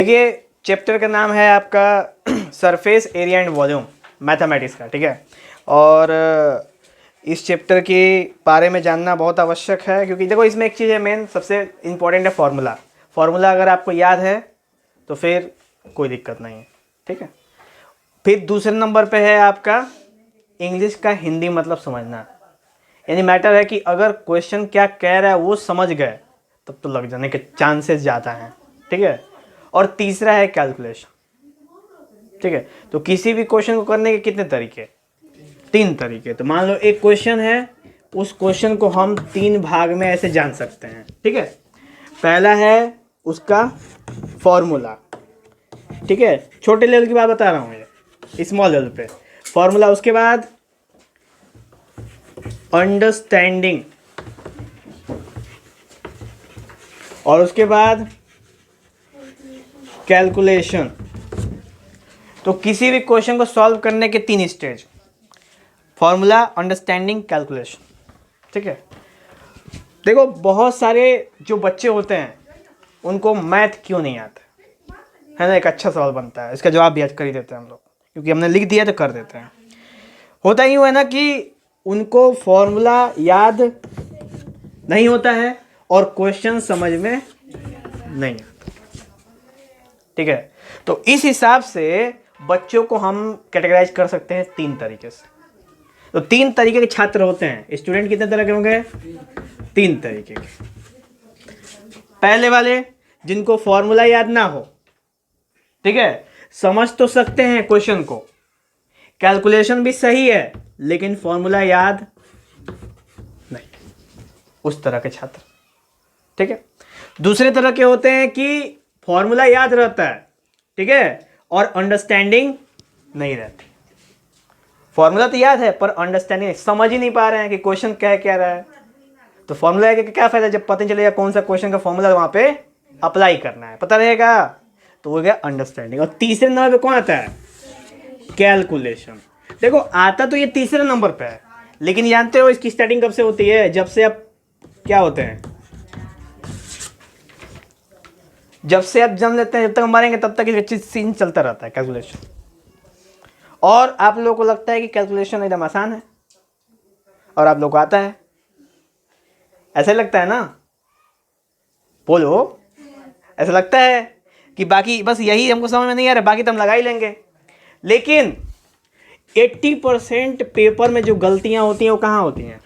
देखिए चैप्टर का नाम है आपका surface area and volume mathematics का, ठीक है। और इस चैप्टर के बारे में जानना बहुत आवश्यक है, क्योंकि देखो इसमें एक चीज़ है मेन सबसे इम्पोर्टेंट है फार्मूला। फार्मूला अगर आपको याद है तो फिर कोई दिक्कत नहीं है, ठीक है। फिर दूसरे नंबर पे है आपका इंग्लिश का हिंदी मतलब समझना, यानी मैटर है कि अगर क्वेश्चन क्या कह रहा है वो समझ गए तब तो लग जाने के चांसेस ज़्यादा हैं, ठीक है। और तीसरा है कैलकुलेशन, ठीक है। तो किसी भी क्वेश्चन को करने के कितने तरीके? 3 तरीके। तो मान लो एक क्वेश्चन है, उस क्वेश्चन को हम 3 भाग में ऐसे जान सकते हैं, ठीक है। पहला है उसका फॉर्मूला, ठीक है, छोटे लेवल की बात बता रहा हूँ ये, स्मॉल लेवल पे फॉर्मूला। उसके बाद अंडरस्टैंडिंग, और उसके बाद कैलकुलेशन। तो किसी भी क्वेश्चन को सॉल्व करने के 3 स्टेज, फॉर्मूला, अंडरस्टैंडिंग, कैलकुलेशन, ठीक है। देखो बहुत सारे जो बच्चे होते हैं उनको मैथ क्यों नहीं आता है ना, एक अच्छा सवाल बनता है, इसका जवाब भी आज कर ही देते हैं हम लोग, क्योंकि हमने लिख दिया तो कर देते हैं। होता ही है ना कि उनको फॉर्मूला याद नहीं होता है और क्वेश्चन समझ में नहीं आता, ठीक है। तो इस हिसाब से बच्चों को हम कैटेगराइज कर सकते हैं 3 तरीके से। तो 3 तरीके के छात्र होते हैं। स्टूडेंट कितने तरह के होंगे? 3 तरीके के। पहले वाले जिनको फॉर्मूला याद ना हो, ठीक है, समझ तो सकते हैं क्वेश्चन को, कैलकुलेशन भी सही है लेकिन फॉर्मूला याद नहीं, उस तरह के छात्र, ठीक है। दूसरे तरह के होते हैं कि फॉर्मूला याद रहता है, ठीक है, और अंडरस्टैंडिंग नहीं रहती। फॉर्मूला तो याद है पर अंडरस्टैंडिंग समझ ही नहीं पा रहे हैं कि क्वेश्चन क्या रहा है। तो फॉर्मूला का क्या फायदा जब पता नहीं चलेगा कौन सा क्वेश्चन का फॉर्मूला वहां पे अप्लाई करना है, पता रहेगा, तो हो गया अंडरस्टैंडिंग। और तीसरे नंबर पे कौन आता है? कैलकुलेशन। देखो आता तो ये तीसरे नंबर पे है, लेकिन जानते हो इसकी स्टार्टिंग कब से होती है? जब से आप क्या होते हैं, जब से आप जन्म लेते हैं, जब तक हम मरेंगे तब तक एक सीन चलता रहता है कैलकुलेशन। और आप लोगों को लगता है कि कैलकुलेशन एकदम आसान है और आप लोगों को आता है, ऐसा लगता है ना? बोलो, ऐसा लगता है कि बाकी बस यही हमको समझ में नहीं आ रहा, बाकी तो हम लगा ही लेंगे। लेकिन 80% पेपर में जो गलतियां होती हैं वो कहाँ होती हैं?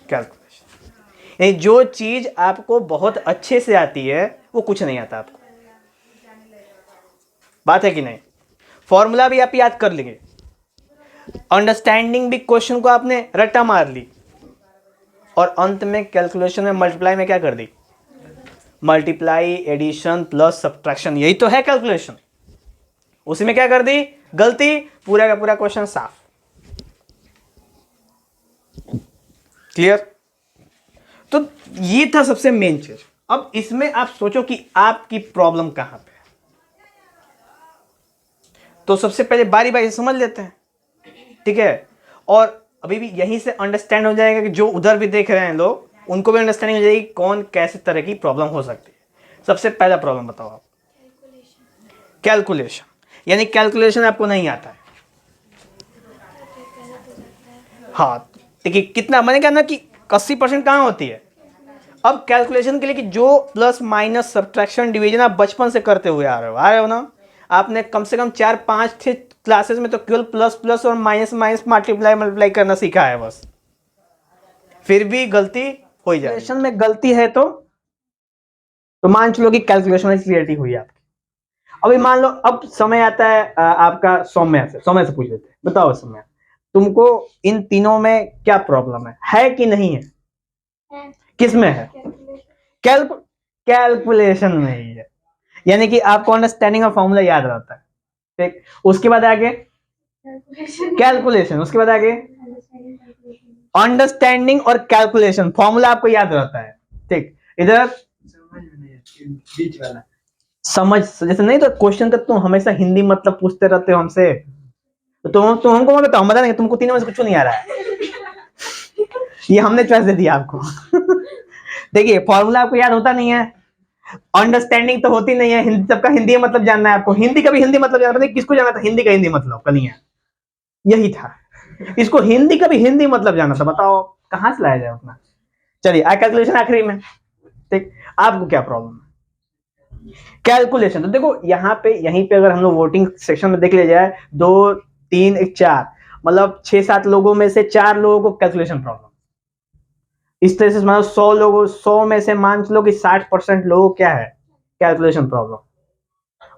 कैलकुलेशन। जो चीज आपको बहुत अच्छे से आती है वो कुछ नहीं आता आपको, बात है कि नहीं? फॉर्मूला भी आप याद कर लेंगे, अंडरस्टैंडिंग भी क्वेश्चन को आपने रट्टा मार ली, और अंत में कैलकुलेशन में मल्टीप्लाई में क्या कर दी? मल्टीप्लाई, एडिशन, प्लस, सब्ट्रैक्शन, यही तो है कैलकुलेशन। उसी में क्या कर दी? गलती, पूरा का पूरा क्वेश्चन साफ। क्लियर? तो ये था सबसे मेन चीज। अब इसमें आप सोचो कि आपकी प्रॉब्लम कहां पे है। तो सबसे पहले बारी बारी से समझ लेते हैं, ठीक है। और अभी भी यहीं से अंडरस्टैंड हो जाएगा कि जो उधर भी देख रहे हैं लोग उनको भी अंडरस्टैंडिंग हो जाएगी कौन कैसे तरह की प्रॉब्लम हो सकती है। सबसे पहला प्रॉब्लम बताओ आप, कैलकुलेशन। यानी कैलकुलेशन आपको नहीं आता है। हाँ, देखिए कितना मैंने कहा ना कि 80% कहाँ होती है। अब कैलकुलेशन के लिए कि जो प्लस माइनस सब्ट्रैक्शन डिवीजन आप बचपन से करते हुए आ रहे हो ना, आपने कम से कम 4-5 क्लासेस में तो केवल प्लस प्लस और माइनस माइनस मल्टीप्लाई करना सीखा है बस, फिर भी गलती हो जाए। कैलकुलेशन में गलती है तो मान चलो कि कैलकुलेशन में क्लियरिटी हुई आपकी। अभी मान लो अब समय आता है आपका सौम्य से पूछ लेते हैं, बताओ सौम्य, तुमको इन तीनों में क्या प्रॉब्लम है कि नहीं है? किस में है? कैलकुलेशन में ही है। यानी कि आपको अंडरस्टैंडिंग और फॉर्मूला याद रहता है, ठीक। उसके बाद आगे कैलकुलेशन, उसके बाद आगे अंडरस्टैंडिंग और कैलकुलेशन, फॉर्मूला आपको याद रहता है, ठीक। इधर समझ जैसे नहीं, तो क्वेश्चन का तुम हमेशा हिंदी मतलब पूछते रहते हो हमसे, तो हमको मैं बताओ, बता देंगे तुमको तीनों में से कुछ नहीं आ रहा है। ये हमने चॉइस दे दिया आपको। देखिए फॉर्मूला आपको याद होता नहीं है, अंडरस्टैंडिंग तो होती नहीं है, हिंदी सबका हिंदी मतलब जानना है आपको, हिंदी का भी हिंदी मतलब जानना है, किसको जानना था हिंदी का हिंदी मतलब कलियां, यही था, इसको हिंदी का भी हिंदी मतलब जानना था, बताओ कहां से लाया जाए उतना। चलिए कैलकुलेशन आखिरी में, ठीक, आपको क्या प्रॉब्लम है कैलकुलेशन, तो देखो यहाँ पे यहीं पे अगर हम लोग वोटिंग सेक्शन में देख लिया जाए, 2 3 1 4 मतलब 6-7 लोगों में से 4 लोगों को कैलकुलेशन प्रॉब्लम, इस तरह से मतलब 100 लोगों 100 में से मान लो कि 60% लोगों को क्या है कैलकुलेशन प्रॉब्लम।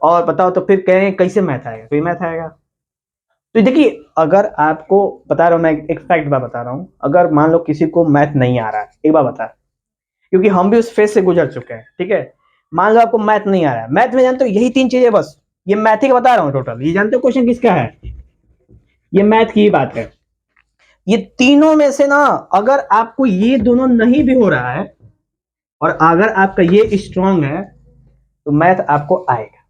और बताओ तो फिर कहें कैसे मैथ आएगा, कोई मैथ आएगा। तो देखिए अगर आपको बता रहा हूं मैं एक फैक्ट बात बता रहा हूं, अगर मान लो किसी को मैथ नहीं आ रहा है, एक बार बता, क्योंकि हम भी उस फेज से गुजर चुके हैं, ठीक है, मान लो आपको मैथ नहीं आ रहा है, मैथ में जानते हो यही 3 चीजें बस, ये मैथ ही का बता रहा हूं टोटल, ये जानते हो क्वेश्चन किसका है, ये मैथ की ही बात है, ये तीनों में से ना अगर आपको ये दोनों नहीं भी हो रहा है और अगर आपका ये स्ट्रांग है तो मैथ आपको आएगा,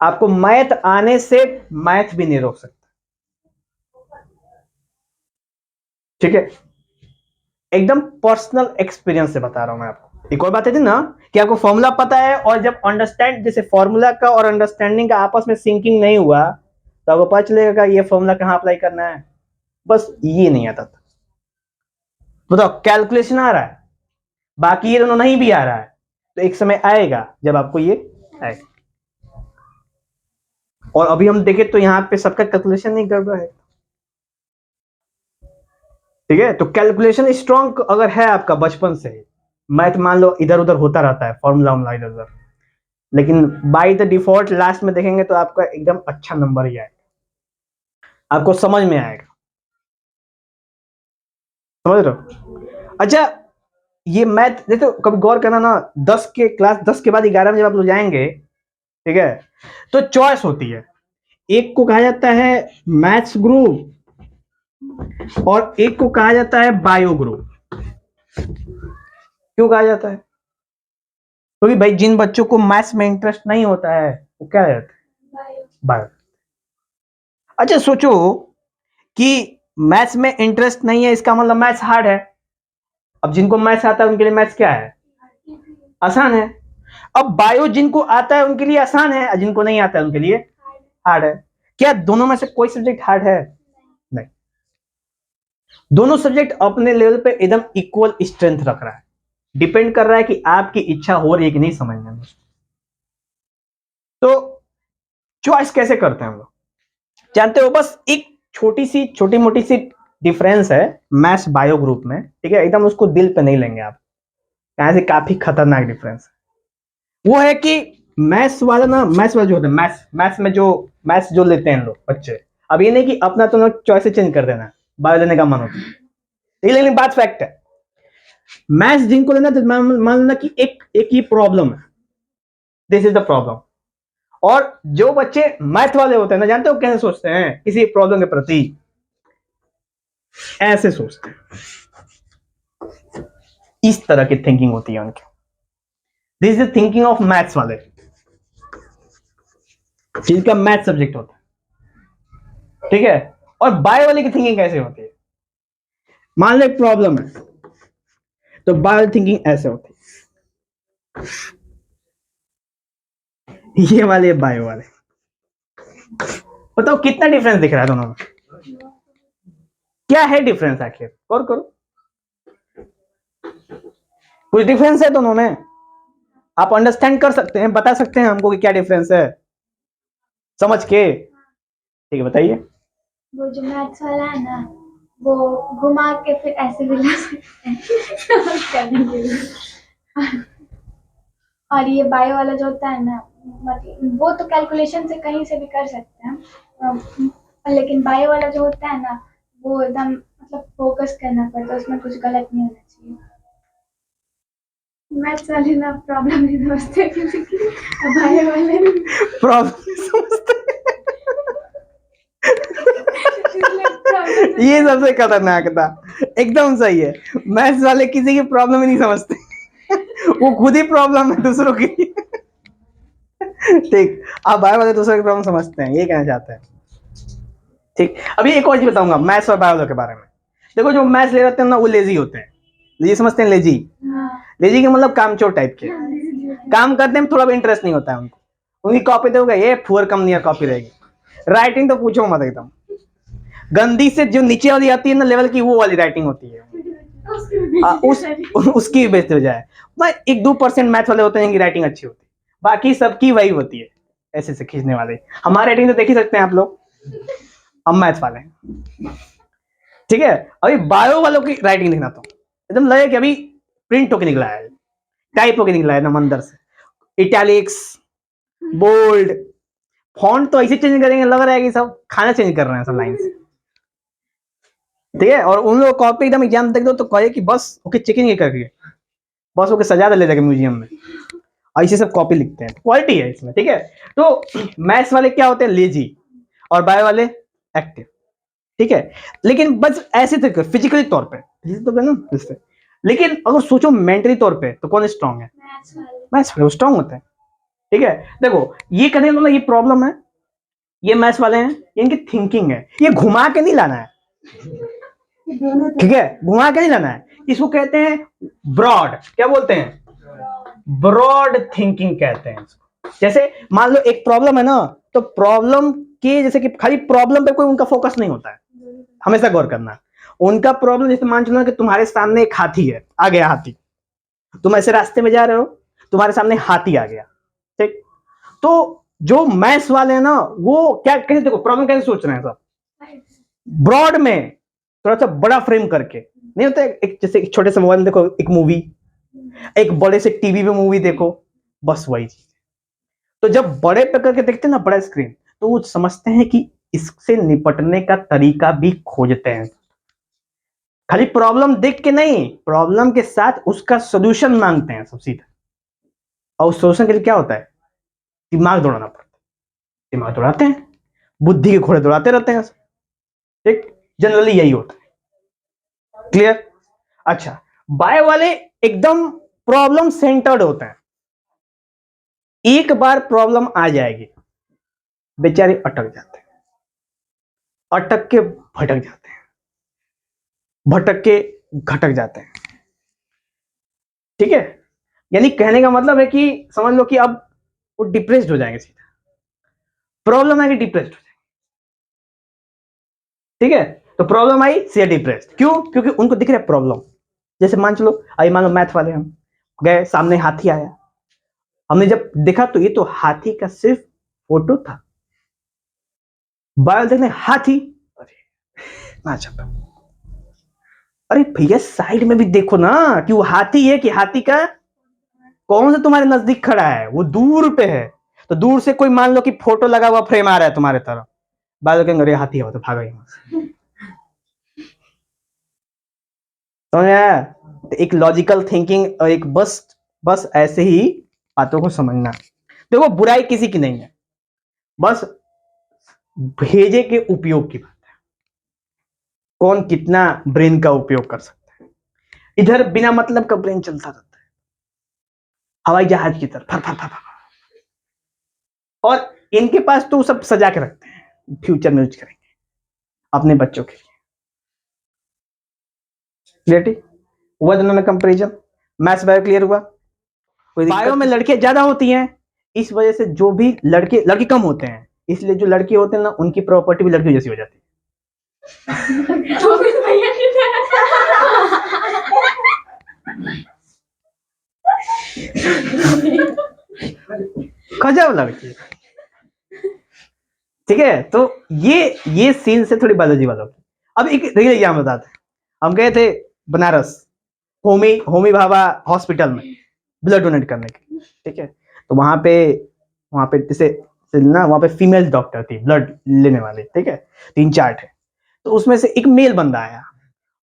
आपको मैथ आने से मैथ भी नहीं रोक सकता, ठीक है, एकदम पर्सनल एक्सपीरियंस से बता रहा हूं मैं आपको। एक और बात है थी ना कि आपको फॉर्मूला पता है और जब अंडरस्टैंड जैसे फॉर्मूला का और अंडरस्टैंडिंग का आपस में सिंकिंग नहीं हुआ तो आपको पता चलेगा ये फॉर्मूला कहां अप्लाई करना है, बस ये नहीं आता था। बताओ कैलकुलेशन आ रहा है, बाकी ये दोनों नहीं भी आ रहा है, तो एक समय आएगा जब आपको ये आएगा। और अभी हम देखें तो यहां पे सबका कैलकुलेशन नहीं कर रहा है, ठीक है, तो कैलकुलेशन स्ट्रांग अगर है आपका बचपन से, मैथ मान लो इधर उधर होता रहता है, फॉर्मूला इधर उधर, लेकिन बाय द डिफॉल्ट लास्ट में देखेंगे तो आपका एकदम अच्छा नंबर ही आएगा, आपको समझ में आएगा, समझ रहे हो। अच्छा ये मैथ देखो कभी गौर करना ना, 10 के बाद 11 में जब आप लोग जाएंगे, ठीक है, तो चॉइस होती है, एक को कहा जाता है मैथ्स ग्रुप और एक को कहा जाता है बायो ग्रुप। क्यों कहा जाता है, क्योंकि भाई जिन बच्चों को मैथ्स में इंटरेस्ट नहीं होता है वो क्या रहता है बायो। अच्छा सोचो कि मैथ्स में इंटरेस्ट नहीं है इसका मतलब मैथ्स हार्ड है, अब जिनको मैथ्स आता है उनके लिए मैथ्स क्या है आसान है, अब बायो जिनको आता है उनके लिए आसान है और जिनको नहीं आता है उनके लिए हार्ड है। क्या दोनों में से कोई सब्जेक्ट हार्ड है, नहीं, दोनों सब्जेक्ट अपने लेवल पे एकदम इक्वल स्ट्रेंथ रख रहा है, डिपेंड कर रहा है कि आपकी इच्छा हो रही है कि नहीं समझने में। तो चॉइस कैसे करते हैं हम लोग जानते हो, बस एक छोटी मोटी सी डिफरेंस है मैथ्स बायो ग्रुप में, ठीक है, एकदम उसको दिल पे नहीं लेंगे आप, यहाँ से काफी खतरनाक डिफरेंस वो है कि मैथ्स वाला ना, मैथ्स वाला जो होता है मैथ्स में जो मैथ्स जो लेते हैं लोग बच्चे, अब ये नहीं कि अपना तो चॉइस चेंज कर देना बायो लेने का मन होता है, लेकिन बात फैक्ट है, मैथ्स जिनको लेना तो मान लेना कि एक ही प्रॉब्लम है, दिस इज द प्रॉब्लम, और जो बच्चे मैथ वाले होते हैं ना जानते हो कैसे सोचते हैं किसी प्रॉब्लम के प्रति, ऐसे सोचते हैं, इस तरह की थिंकिंग होती है उनकी, this is thinking of maths वाले जिनका मैथ सब्जेक्ट होता है, ठीक है, और बायो वाले की थिंकिंग कैसे होती है, मान लो एक प्रॉब्लम है तो बायो थिंकिंग ऐसे होती है, ये वाले बायो वाले, बताओ कितना डिफरेंस दिख रहा है दोनों में, क्या है डिफरेंस आखिर और करो, कुछ डिफरेंस है दोनों में, आप अंडरस्टैंड कर सकते हैं, बता सकते हैं हमको कि क्या डिफरेंस है समझ के, ठीक है बताइए। वो जो मैथ्स वाला है ना वो घुमा के फिर ऐसे भी ला सकते हैं करने के लिए, और ये बायो वाला जो होता है ना मतलब वो तो कैलकुलेशन से कहीं से भी कर सकते हैं, लेकिन बायो वाला जो होता है ना वो एकदम मतलब फोकस करना पड़ता है, उसमें कुछ गलत नहीं होना चाहिए। मैथ्स वाले ना प्रॉब्लम नहीं समझते बायो वाले प्रॉब्लम समझते ये सबसे खतरनाक था, एकदम सही है, मैथ्स वाले किसी की प्रॉब्लम ही नहीं समझते वो खुद ही प्रॉब्लम है दूसरों की ठीक, आप बायो वाले दूसरों की प्रॉब्लम समझते हैं, ये कहना चाहते हैं, ठीक। अभी एक और चीज बताऊंगा मैथ्स और बायो के बारे में, देखो जो मैथ्स ले रहे हैं ना वो लेजी होते हैं, ये समझते हैं लेजी, लेजी के मतलब कामचोर टाइप के, काम करने में थोड़ा भी इंटरेस्ट नहीं होता है उनको, उनकी कॉपी दोगे ये फुअर कम नहीं कॉपी रहेगी। राइटिंग तो पूछो मत, एकदम गंदी से जो नीचे वाली आती है ना लेवल की, वो वाली राइटिंग होती है। उसकी भी बेइज्जती हो जाए। भाई 1-2% मैथ वाले होते हैं जिनकी राइटिंग अच्छी होती है, बाकी सबकी वही होती है ऐसे से खींचने वाले। हमारी राइटिंग तो देख ही सकते हैं आप लोग, हम मैथ वाले हैं, ठीक है। अभी बायो वालों की राइटिंग देखना तो एकदम लगे कि अभी प्रिंट होके निकला है, टाइप होके निकला है ना अंदर से, इटैलिक्स, बोल्ड, फॉन्ट तो ऐसे चेंज करेंगे लग रहा है कि सब खाना चेंज कर रहे हैं सब लाइन से, ठीक है। और उन लोग कॉपी एकदम एग्जाम देख दो तो कहे कि बस ओके चेकिंग ही करके बस ओके सजा दे ले जाके म्यूजियम में, ऐसे सब कॉपी लिखते हैं, क्वालिटी है इसमें, ठीक है। तो मैथ्स वाले क्या होते हैं, लेजी, और बायो वाले एक्टिव, ठीक है। लेकिन बस ऐसे थे फिजिकली तौर पे तो ना इससे, लेकिन अगर सोचो मेंटली तौर पे तो कौन स्ट्रांग है, मैथ्स वाले स्ट्रांग होते हैं, ठीक है। देखो ये कहने का मतलब ये प्रॉब्लम है, ये मैथ्स वाले हैं, इनकी थिंकिंग है, ये घुमा के नहीं लाना है, ठीक है, घुमा के नहीं लाना है। इसको कहते हैं ब्रॉड, क्या बोलते हैं, ब्रॉड थिंकिंग कहते हैं इसको। जैसे मान लो एक प्रॉब्लम है ना, तो प्रॉब्लम के जैसे कि खाली प्रॉब्लम पे कोई उनका फोकस नहीं होता है, हमेशा गौर करना। उनका प्रॉब्लम जैसे मान चलो कि तुम्हारे सामने एक हाथी है, आ गया हाथी, तुम ऐसे रास्ते में जा रहे हो, तुम्हारे सामने हाथी आ गया, ठीक। तो जो मैथ्स वाले हैं ना वो क्या कैसे, देखो प्रॉब्लम कैसे सोच रहे हैं सब, ब्रॉड में थोड़ा सा बड़ा फ्रेम करके, नहीं होता एक जैसे एक छोटे से मोबाइल में देखो एक मूवी, एक बड़े से टीवी पे मूवी देखो, बस वही चीज। तो जब बड़े पे करके देखते हैं ना बड़ा स्क्रीन, तो वो समझते हैं कि इससे निपटने का तरीका भी खोजते हैं, खाली प्रॉब्लम देख के नहीं, प्रॉब्लम के साथ उसका सोल्यूशन मांगते हैं सब सीधा। और उस सोल्यूशन के लिए क्या होता है, दिमाग दौड़ाना पड़ता है, दिमाग दौड़ाते हैं, बुद्धि के घोड़े दौड़ाते रहते हैं, ठीक, जनरली यही होता है, क्लियर। अच्छा, बायो वाले एकदम प्रॉब्लम सेंटर्ड होते हैं, एक बार प्रॉब्लम आ जाएगी बेचारे अटक जाते हैं, अटक के भटक जाते हैं, भटक के घटक जाते हैं, ठीक है। यानी कहने का मतलब है कि समझ लो कि अब वो डिप्रेस्ड हो जाएंगे, सीधा प्रॉब्लम है कि डिप्रेस्ड हो जाएंगे, ठीक है। तो प्रॉब्लम आई सीधा डिप्रेस्ड, क्यों, क्योंकि उनको दिख रहा है प्रॉब्लम। जैसे मान चलो अभी मान लो मैथ वाले हम गए, सामने हाथी आया, हमने जब देखा तो ये तो हाथी का सिर्फ फोटो था, बायो देखने हाथी, अरे अरे भैया साइड में भी देखो ना कि वो हाथी है कि हाथी का कौन सा तुम्हारे नजदीक खड़ा है, वो दूर पे है। तो दूर से कोई मान लो कि फोटो लगा हुआ फ्रेम आ रहा है तुम्हारे तरफ, बायो कहेंगे अरे हाथी है, तो भागा यहां से, समझ आया। तो एक लॉजिकल थिंकिंग और एक बस बस ऐसे ही बातों को समझना। देखो बुराई किसी की नहीं है, बस भेजे के उपयोग की बात है, कौन कितना ब्रेन का उपयोग कर सकता है। इधर बिना मतलब का ब्रेन चलता रहता है हवाई जहाज की तरह, फर फर फर फर। और इनके पास तो सब सजा के रखते हैं, फ्यूचर में यूज करेंगे अपने बच्चों के लिए, क्लियर हुआ दोनों में कंपेरिजन, मैथ्स बायो क्लियर हुआ। बायो में लड़कियां ज्यादा होती हैं, इस वजह से जो भी लड़के कम होते हैं, इसलिए जो लड़के होते हैं ना उनकी प्रॉपर्टी भी लड़कियों जैसी हो जाती है। गजब लड़की, ठीक है। तो ये सीन से थोड़ी बायोलॉजी वालों की। अब एक रियल एग्जाम बताते हैं, हम गए थे बनारस होमी भाभा हॉस्पिटल में ब्लड डोनेट करने के लिए, ठीक है। तो वहां पे जैसे ना वहां पे फीमेल डॉक्टर थी ब्लड लेने वाले, ठीक है, 3-4 थे। तो उसमें से एक मेल बंदा आया,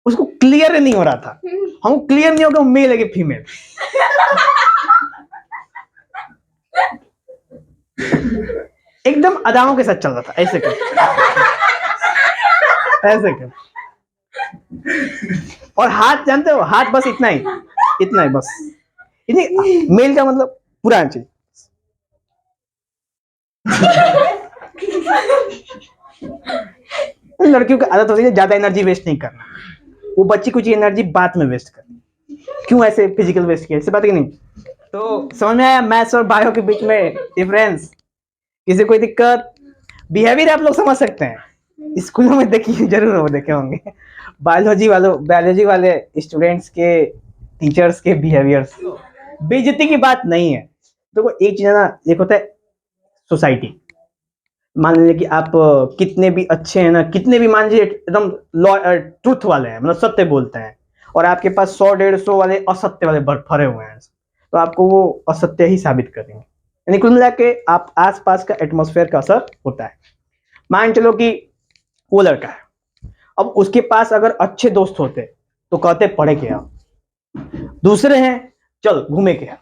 उसको क्लियर नहीं हो रहा था, हमको क्लियर नहीं होगा वो मेल है कि फीमेल। एकदम अदाओं के साथ चल रहा था, ऐसे कर ऐसे कर, और हाथ जानते हो, हाथ बस इतना ही बस, मेल का मतलब पूरा चीज। लड़कियों की आदत होती है ज्यादा एनर्जी वेस्ट नहीं करना, वो बच्ची कुछ एनर्जी बाद में वेस्ट करनी, क्यों ऐसे फिजिकल वेस्ट किया, ऐसे बात की नहीं। तो समझ में आया मैथ्स और बायो के बीच में डिफरेंस? किसी कोई दिक्कत? बिहेवियर आप लोग समझ सकते हैं, स्कूलों में देखिए जरूर वो देखे होंगे बायोलॉजी वाले स्टूडेंट्स के टीचर्स के बिहेवियर्स। बेइज्जती की बात नहीं है। देखो एक चीज है ना, एक होता है सोसाइटी। मान लीजिए कि आप कितने भी अच्छे हैं ना, कितने भी मान लीजिए एकदम ट्रुथ वाले हैं, मतलब सत्य बोलते हैं, और आपके पास 100-150 वाले असत्य वाले भरे हुए हैं, तो आपको वो असत्य ही साबित करेंगे। यानी कुल मिला के आप आसपास का एटमॉस्फेयर का असर होता है। मान चलो कि वो लड़का है, अब उसके पास अगर अच्छे दोस्त होते तो कहते पढ़े के आओ, दूसरे हैं चल घूमे के आओ,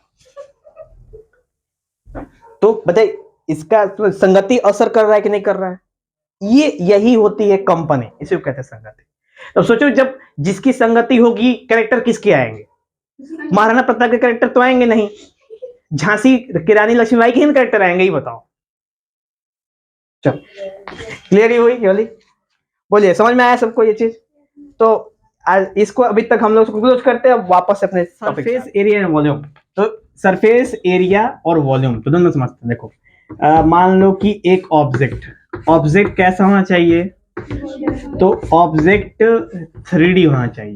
तो बताइए इसका संगति असर कर रहा है कि नहीं कर रहा है? यही होती है कंपनी, इसे कहते हैं संगति। तो सोचो जब जिसकी संगति होगी कैरेक्टर किसके आएंगे? महाराणा प्रताप के कैरेक्टर तो आएंगे नहीं, झांसी की रानी लक्ष्मीबाई के कैरेक्टर आएंगे, ही बताओ। चलो क्लियर ही हुई वाली? बोलिए समझ में आया सबको ये चीज? तो आज इसको अभी तक हम लोग क्लोज करते हैं, अब वापस अपने सरफेस एरिया एंड वॉल्यूम। तो सरफेस एरिया और वॉल्यूम तो दोनों समझते हैं। देखो मान लो कि एक ऑब्जेक्ट कैसा होना चाहिए? तो ऑब्जेक्ट 3D होना चाहिए।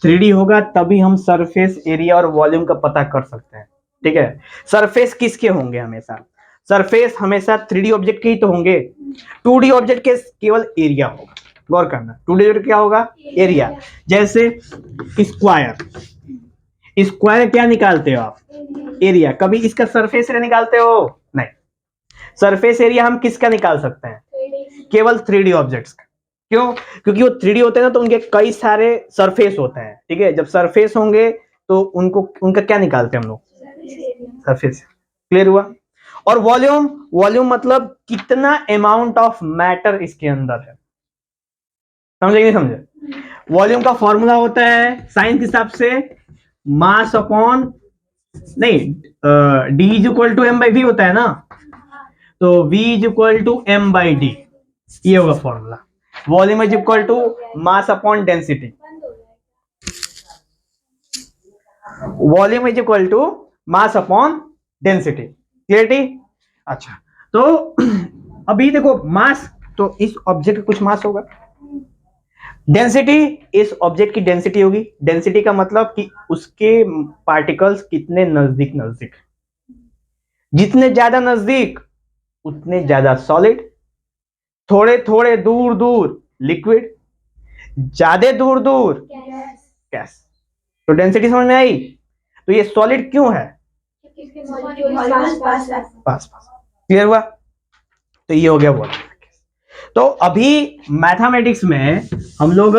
3D होगा तभी हम सरफेस एरिया और वॉल्यूम का पता कर सकते हैं। ठीक है, सरफेस किसके होंगे? हमेशा सरफेस हमेशा 3D ऑब्जेक्ट के ही तो होंगे। 2D ऑब्जेक्ट के केवल एरिया होगा। गौर करना, 2D ऑब्जेक्ट क्या होगा? एरिया। जैसे स्क्वायर क्या निकालते हो आप? एरिया। कभी इसका सरफेस एरिया निकालते हो? नहीं। सरफेस एरिया हम किसका निकाल सकते हैं? केवल 3D ऑब्जेक्ट्स का। क्यों? क्योंकि वो 3D होते हैं ना, तो उनके कई सारे सरफेस होते हैं। ठीक है, जब सरफेस होंगे तो उनका क्या निकालते हैं हम लोग? सरफेस। क्लियर हुआ? और वॉल्यूम मतलब कितना अमाउंट ऑफ मैटर इसके अंदर है। समझे नहीं समझे? वॉल्यूम का फॉर्मूला होता है साइंस के हिसाब से मास अपॉन, नहीं, D is equal to M by V होता है ना, तो v is equal to M by D, ये होगा formula. Volume is equal to mass upon density. Volume is equal to mass upon density. Clarity? अच्छा, तो अभी देखो मास, तो इस ऑब्जेक्ट का कुछ मास होगा। डेंसिटी, इस ऑब्जेक्ट की डेंसिटी होगी। डेंसिटी का मतलब कि उसके पार्टिकल्स कितने नजदीक नजदीक, जितने ज्यादा नजदीक उतने ज्यादा सॉलिड, थोड़े थोड़े दूर दूर लिक्विड, ज्यादा दूर दूर गैस। तो डेंसिटी समझ में आई? तो ये सॉलिड क्यों है? पास पास। क्लियर हुआ? तो ये हो गया वॉल्यूम। तो अभी मैथमेटिक्स में हम लोग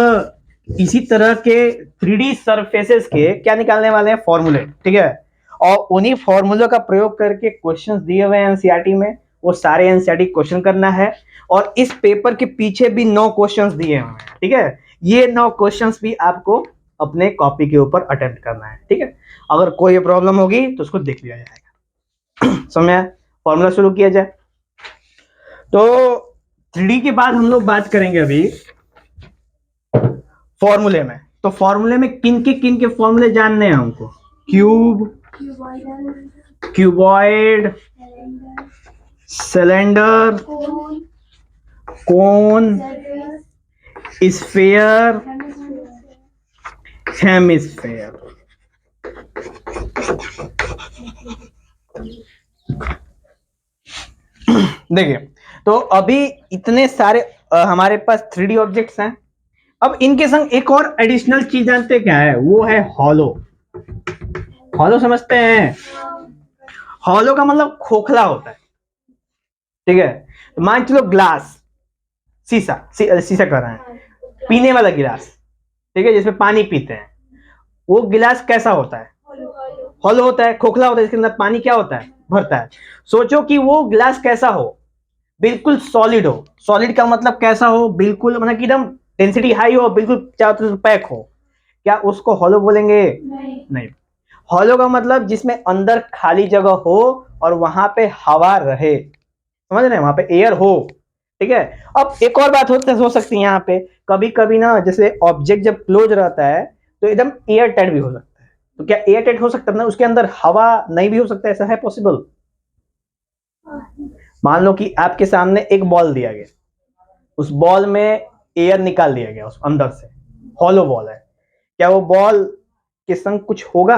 इसी तरह के 3D सरफेसेस के क्या निकालने वाले हैं? फॉर्मूले। ठीक है, और उन्हीं फॉर्मूलों का प्रयोग करके क्वेश्चंस दिए हुए हैं एनसीईआरटी में, वो सारे एनसीईआरटी क्वेश्चन करना है। और इस पेपर के पीछे भी 9 क्वेश्चंस दिए हुए हैं। ठीक है, ये 9 क्वेश्चंस भी आपको अपने कॉपी के ऊपर अटेम्प्ट करना है। ठीक है, अगर कोई प्रॉब्लम होगी तो उसको देख लिया जाएगा। समझ? फॉर्मूला शुरू किया जाए। तो 3D के बाद हम लोग बात करेंगे अभी फॉर्मूले में। तो फॉर्मूले में किन के फॉर्मूले जानने हैं हमको? क्यूब, क्यूबॉइड, सिलेंडर, कोन, स्फीयर, हेमिस्फीयर। देखिए, तो अभी इतने सारे हमारे पास 3D ऑब्जेक्ट्स हैं। अब इनके संग एक और एडिशनल चीज जानते हैं क्या है? वो है हॉलो। हॉलो समझते हैं? हॉलो का मतलब खोखला होता है। ठीक है, तो मान चलो ग्लास, शीशा कर रहे हैं, पीने वाला गिलास, ठीक है, जिसमें पानी पीते हैं, वो गिलास कैसा होता है? हॉलो होता है, खोखला होता है, इसके अंदर पानी क्या होता है? भरता है। सोचो कि वो गिलास कैसा हो? बिल्कुल सॉलिड हो। सॉलिड का मतलब कैसा हो? बिल्कुल मतलब कि एकदम डेंसिटी हाई हो, बिल्कुल चारों तरफ पैक हो। क्या उसको हॉलो बोलेंगे? नहीं। हॉलो का मतलब जिसमें अंदर खाली जगह हो और वहां पे हवा रहे। समझ रहे हैं? वहां पे एयर हो। ठीक है, अब एक और बात हो सकती है यहाँ पे, कभी कभी ना जैसे ऑब्जेक्ट जब क्लोज रहता है तो एकदम एयर टाइट भी हो सकता है। तो क्या एयर टाइट हो सकता है ना, उसके अंदर हवा नहीं भी हो सकता, ऐसा है पॉसिबल? मान लो कि आपके सामने एक बॉल दिया गया, उस बॉल में एयर निकाल दिया गया उस अंदर से, हॉलो बॉल है, क्या वो बॉल के संग कुछ होगा,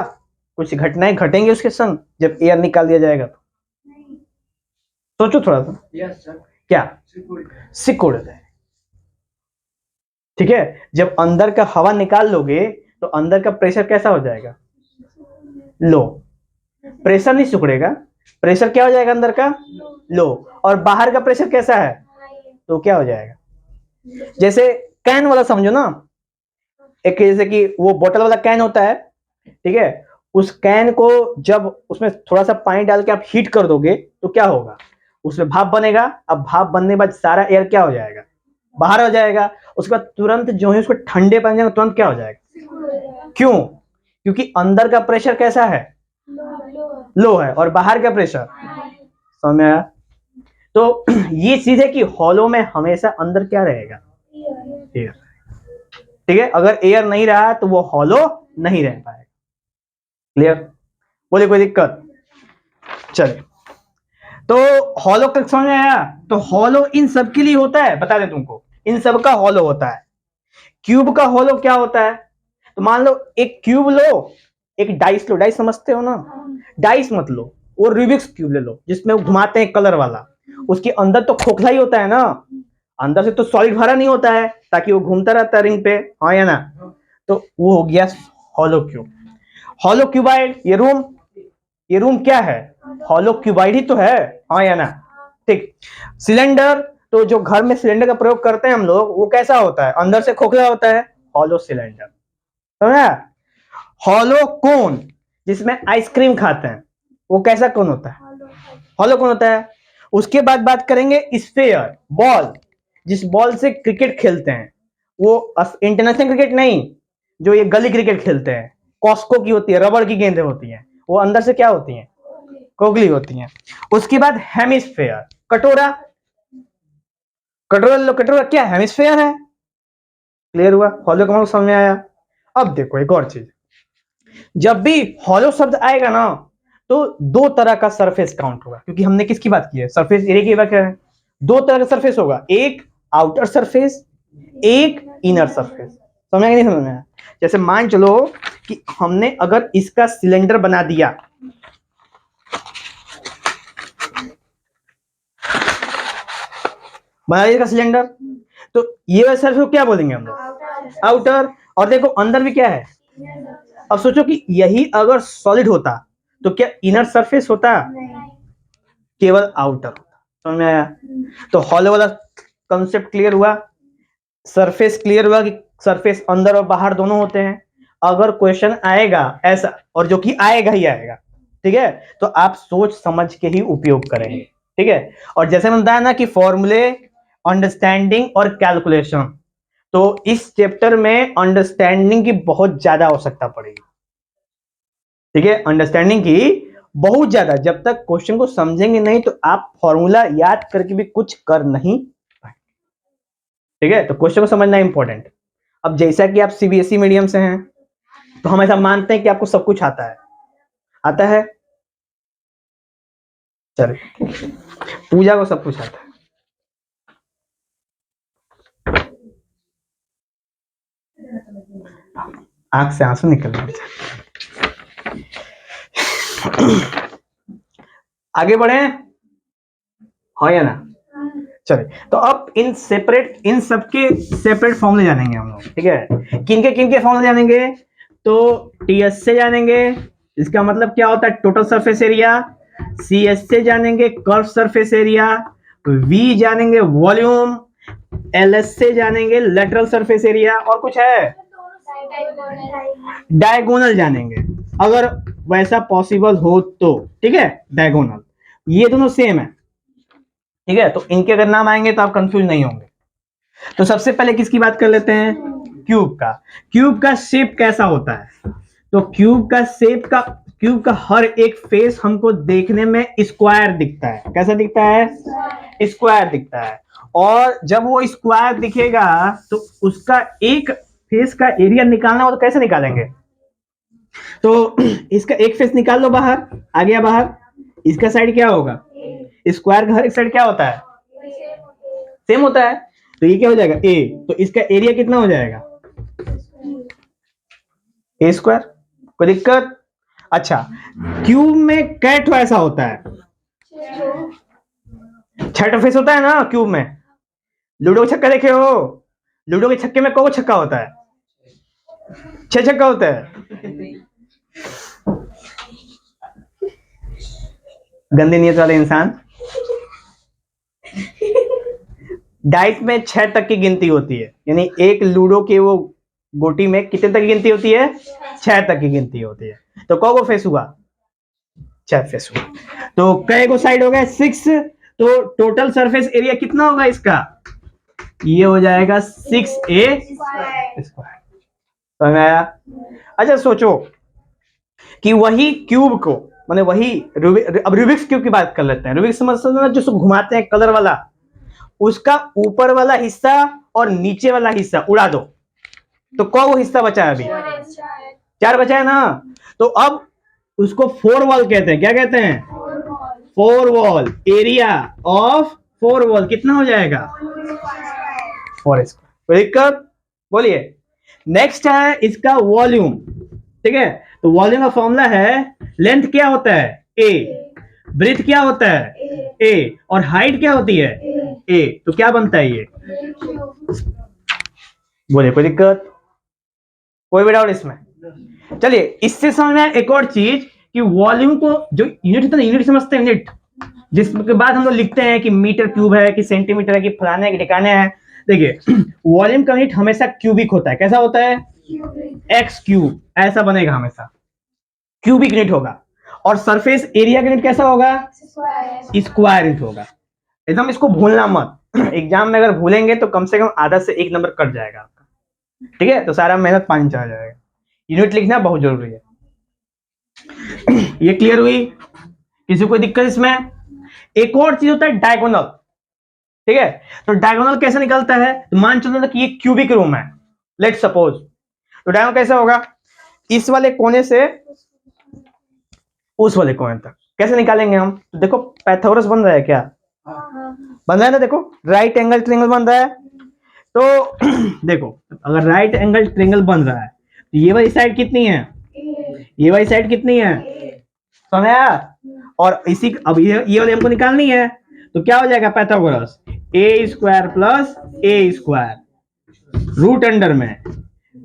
कुछ घटनाएं घटेंगी उसके संग जब एयर निकाल दिया जाएगा तो? सोचो थोड़ा सा। क्या सिकुड़ जाए, ठीक है। जब अंदर का हवा निकाल लोगे तो अंदर का प्रेशर कैसा हो जाएगा? लो। प्रेशर नहीं सिकुड़ेगा, प्रेशर क्या हो जाएगा अंदर का? लो। और बाहर का प्रेशर कैसा है? तो क्या हो जाएगा? जैसे कैन वाला समझो ना, एक जैसे कि वो बोतल वाला कैन होता है, ठीक है, उस कैन को जब उसमें थोड़ा सा पानी डाल के आप हीट कर दोगे तो क्या होगा? उसमें भाप बनेगा। अब भाप बनने के बाद सारा एयर क्या हो जाएगा? बाहर हो जाएगा। उसके बाद तुरंत जो है उसको ठंडे पानी जाएगा, तुरंत क्या हो जाएगा? क्यों? क्योंकि अंदर का प्रेशर कैसा है? लो है। और बाहर का प्रेशर? समझ में आया? तो ये चीज है कि हॉलो में हमेशा अंदर क्या रहेगा? एयर। ठीक है, अगर एयर नहीं रहा तो वो हॉलो नहीं रह पाएगा। क्लियर? बोले कोई दिक्कत? चलिए, तो हॉलो तक समझ में आया? तो हॉलो इन सब के लिए होता है, बता दें तुमको, इन सब का हॉलो होता है। क्यूब का हॉलो क्या होता है? तो मान लो एक क्यूब लो, एक डाइस लो, डाइस समझते हो ना? डाइस मत लो, वो रूबिक्स क्यूब ले लो जिसमें वो घुमाते हैं कलर वाला, उसके अंदर तो खोखला ही होता है ना, अंदर से तो सॉलिड भरा नहीं होता है ताकि वो घूमता रहता है रिंग पे, हाँ या ना? तो वो हो गया हॉलो क्यूब। हॉलो क्यूबाइड, ये रूम क्या है? हॉलो क्यूबाइड ही तो है, हाँ या ना? ठीक। सिलेंडर, तो जो घर में सिलेंडर का प्रयोग करते हैं हम लोग, वो कैसा होता है? अंदर से खोखला होता है, हॉलो सिलेंडर। समझा? हॉलो कोन, जिसमें आइसक्रीम खाते हैं, वो कैसा कोन होता है? हॉलो कोन होता है। उसके बाद बात करेंगे स्फेयर, बॉल, जिस बॉल से क्रिकेट खेलते हैं, वो इंटरनेशनल क्रिकेट नहीं, जो ये गली क्रिकेट खेलते हैं, कॉस्को की होती है, रबड़ की गेंदें होती हैं, वो अंदर से क्या होती हैं? कोगली होती हैं। उसके बाद हेमिस्फेयर, कटोरा, कटोरा लो, कटोरा क्या हेमिस्फेयर है। क्लियर हुआ? हॉलो का मतलब समझ में आया? अब देखो एक और चीज, जब भी हॉलो शब्द आएगा ना तो दो तरह का सरफेस काउंट होगा, क्योंकि हमने किसकी बात की है? सरफेस एरिया की बात कर रहे हैं। दो तरह का सरफेस होगा, एक आउटर सरफेस, एक इनर सरफेस। समझ में नहीं? समझ में? जैसे मान चलो कि हमने अगर इसका सिलेंडर बना दिया, बना दिया इसका सिलेंडर, तो ये वाला सरफेस को क्या बोलेंगे हम लोग? आउटर। और देखो अंदर भी क्या है? अब सोचो कि यही अगर सॉलिड होता तो क्या इनर सरफेस होता? केवल आउटर होता। समझ में आया? तो हॉलो वाला कंसेप्ट क्लियर हुआ, सरफेस क्लियर हुआ कि सरफेस अंदर और बाहर दोनों होते हैं। अगर क्वेश्चन आएगा ऐसा, और जो कि आएगा ही आएगा, ठीक है, तो आप सोच समझ के ही उपयोग करेंगे। ठीक है, और जैसे मैंने बताया ना कि फॉर्मूले, अंडरस्टैंडिंग और कैलकुलेशन, तो इस चैप्टर में अंडरस्टैंडिंग की बहुत ज्यादा आवश्यकता पड़ेगी। ठीक है, अंडरस्टैंडिंग की बहुत ज्यादा, जब तक क्वेश्चन को समझेंगे नहीं तो आप फॉर्मूला याद करके भी कुछ कर नहीं पाएंगे। ठीक है, तो क्वेश्चन को समझना इंपॉर्टेंट। अब जैसा कि आप सीबीएसई मीडियम से हैं तो हम ऐसा मानते हैं कि आपको सब कुछ आता है, आता है? चलिए, पूजा को सब कुछ आता है। आंख से आंसू निकल रहे हैं। आगे बढ़े, हाँ या ना? चलिए, तो अब इन सबके सेपरेट फॉर्मूले जानेंगे हम लोग। ठीक है, किन के फॉर्मूले जानेंगे? तो टीएस से जानेंगे, इसका मतलब क्या होता है? Total surface area. सीएस से जानेंगे कर्व सरफेस एरिया। वी जानेंगे वॉल्यूम। एलएस से जानेंगे लेटरल सरफेस एरिया। और कुछ है? डायगोनल जानेंगे, अगर वैसा पॉसिबल हो तो। ठीक है, डायगोनल, ये दोनों सेम है। ठीक है, तो इनके अगर नाम आएंगे तो आप कंफ्यूज नहीं होंगे। तो सबसे पहले किसकी बात कर लेते हैं? क्यूब का। क्यूब का शेप कैसा होता है? तो क्यूब का हर एक फेस हमको देखने में स्क्वायर दिखता है। कैसा दिखता है? स्क्वायर दिखता है। और जब वो स्क्वायर दिखेगा तो उसका एक फेस का एरिया निकालना हो तो कैसे निकालेंगे? तो इसका एक फेस निकाल लो बाहर, आ गया बाहर, इसका साइड क्या होगा, स्क्वायर का हर एक साइड क्या होता है, सेम होता है, तो ये क्या हो जाएगा ए, तो इसका एरिया कितना हो जाएगा ए स्क्वायर, कोई दिक्कत। अच्छा, क्यूब में कैट ऐसा होता है, छठा फेस होता है ना क्यूब में, लूडो छक्का देखे हो, लूडो के छक्के में कौन छक्का होता है, 6 छक्का होता है। गंदी नीयत वाले इंसान। डाइस में 6 तक की गिनती होती है, यानी एक लूडो के वो गोटी में कितने तक की गिनती होती है, 6 तक की गिनती होती है। तो कौ को फेस हुआ, 6 फेस हुआ। तो कई को साइड हो गए 6, तो टोटल सरफेस एरिया कितना होगा इसका, ये हो जाएगा 6a स्क्वायर। समझ आया। अच्छा सोचो कि वही क्यूब को, माने वही अब रूबिक्स क्यूब की बात कर लेते हैं। रूबिक्स समझते जो घुमाते हैं कलर वाला, उसका ऊपर वाला हिस्सा और नीचे वाला हिस्सा उड़ा दो, तो कौन वो हिस्सा बचा है, अभी 4 बचा है ना। तो अब उसको 4 वॉल कहते हैं, क्या कहते हैं, 4 वॉल। एरिया ऑफ 4 वॉल कितना हो जाएगा, 4 स्क्वायर। कोई दिक्कत, बोलिए। नेक्स्ट है इसका वॉल्यूम, ठीक है। तो वॉल्यूम का फॉर्मूला है, लेंथ क्या होता है ए, ब्रेथ क्या होता है ए, और हाइट क्या होती है ए, तो क्या बनता है ये, बोले कोई दिक्कत, कोई भी डाउट इसमें। चलिए इससे समझ में एक और चीज कि वॉल्यूम को जो यूनिट होता है, यूनिट समझते हैं, यूनिट जिसके बाद हम लोग लिखते हैं कि मीटर क्यूब है कि सेंटीमीटर है कि फलाने है कि ठिकाने है। देखिए वॉल्यूम का यूनिट हमेशा क्यूबिक होता है, कैसा होता है, एक्स क्यूब, ऐसा बनेगा हमेशा, क्यूबिक यूनिट होगा। और सरफेस एरिया का यूनिट कैसा होगा, स्क्वायर यूनिट होगा। एकदम इसको भूलना मत, एग्जाम में अगर भूलेंगे तो कम से कम आधा से 1 नंबर कट जाएगा आपका, ठीक है। तो सारा मेहनत पानी चला जाएगा, यूनिट लिखना बहुत जरूरी है। ये क्लियर हुई, किसी को दिक्कत इसमें। एक और चीज होता है डायगोनल, ठीक है। तो डायगोनल कैसे निकलता है, तो मान चलो कि ये क्यूबिक रूम है, लेट सपोज। तो डायगोनल कैसे होगा, इस वाले कोने से उस वाले कोने तक कैसे निकालेंगे हम, तो देखो पाइथागोरस बन रहा है क्या, बन रहा है ना, देखो राइट एंगल ट्रायंगल बन रहा है। तो देखो अगर राइट एंगल ट्रायंगल बन रहा है तो ये वाली साइड कितनी है, ये वाली साइड कितनी है, समझा। और इसी अब ये वाली हमको निकालनी है, तो क्या हो जाएगा Pythagoras, A square plus A square root under में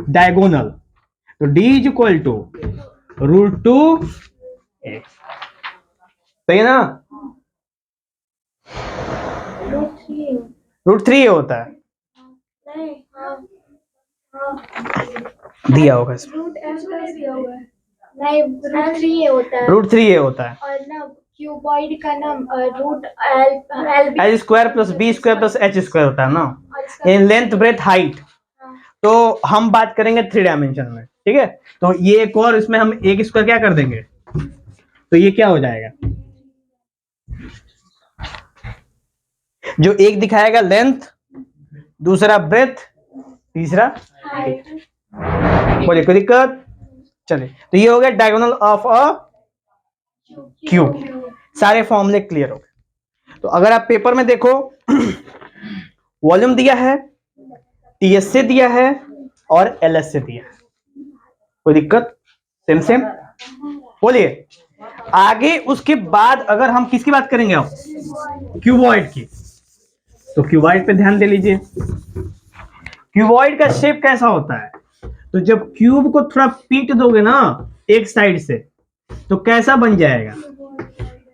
डायगोनल, तो D is equal to √2 x, सही है ना। √3 होता है, दिया होगा इसमें, √3 होता है, और ना क्यूबॉइड का ना root L L square plus B square plus H square होता है ना, इन लेंथ ब्रेथ हाइट। तो हम बात करेंगे 3 डायमेंशन में, ठीक है। तो ये एक और इसमें हम एक स्क्वायर क्या कर देंगे, तो ये क्या हो जाएगा, जो एक दिखाएगा लेंथ, दूसरा ब्रेथ, तीसरा हाइट, बोलिए कोई दिक्कत। चलिए तो ये हो गया डायगोनल ऑफ अ क्यूब, सारे फॉर्मूले क्लियर हो गए। तो अगर आप पेपर में देखो वॉल्यूम दिया है, टीएस से दिया है और एलएस से दिया है, कोई दिक्कत, सेम सेम, बोलिए। आगे उसके बाद अगर हम किसकी बात करेंगे, अब क्यूबॉइड की, तो क्यूबॉइड पे ध्यान दे लीजिए। क्यूबॉइड का शेप कैसा होता है, तो जब क्यूब को थोड़ा पीट दोगे ना एक साइड से, तो कैसा बन जाएगा,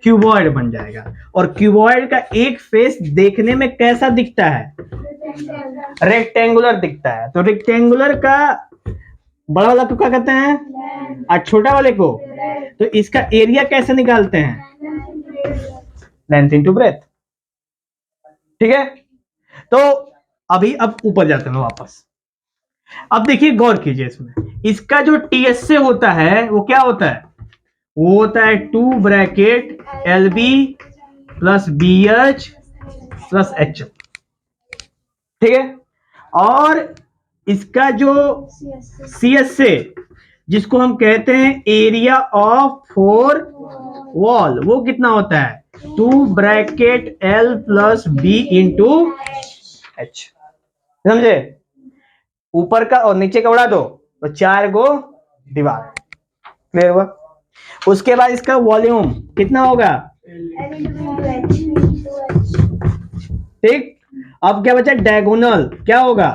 क्यूबॉइड बन जाएगा। और क्यूबॉइड का एक फेस देखने में कैसा दिखता है, रेक्टेंगुलर दिखता है। तो रेक्टेंगुलर का बड़ा वाला को क्या कहते हैं, और छोटा वाले को, तो इसका एरिया कैसे निकालते हैं, लेंथ इनटू ब्रेथ, ठीक है। तो अभी अब ऊपर जाते हैं वापस। अब देखिए गौर कीजिए इसमें, इसका जो टीएस से होता है वो क्या होता है, वो होता है 2 bracket LB plus BH plus H, ठीक है। और इसका जो CS से जिसको हम कहते हैं एरिया ऑफ फोर वॉल, वो कितना होता है 2 bracket L plus B into H। समझे? ऊपर का और नीचे का उड़ा दो तो 4 गो दीवार। क्लियर हुआ? उसके बाद इसका वॉल्यूम कितना होगा, ठीक। अब क्या बचा, डायगोनल क्या होगा,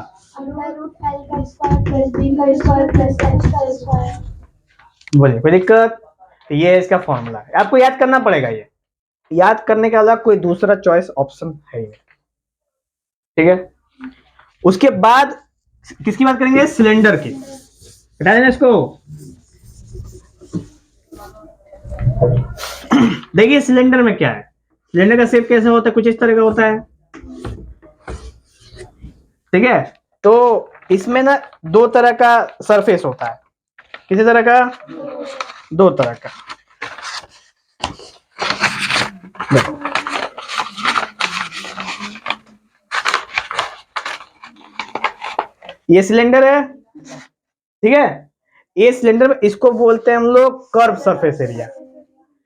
बोलिए कोई दिक्कत? ये इसका फॉर्मूला है, आपको याद करना पड़ेगा। ये याद करने के अलावा कोई दूसरा चॉइस ऑप्शन है ही नहीं, ठीक है। उसके बाद किसकी बात करेंगे, सिलेंडर की। हटा देना इसको। देखिए सिलेंडर में क्या है, सिलेंडर का शेप कैसा होता है, कुछ इस तरह का होता है, ठीक है। तो इसमें ना दो तरह का सरफेस होता है, किसी तरह का, दो तरह का। ये सिलेंडर है, ठीक है। ये सिलेंडर में इसको बोलते हैं हम लोग कर्व सरफेस एरिया।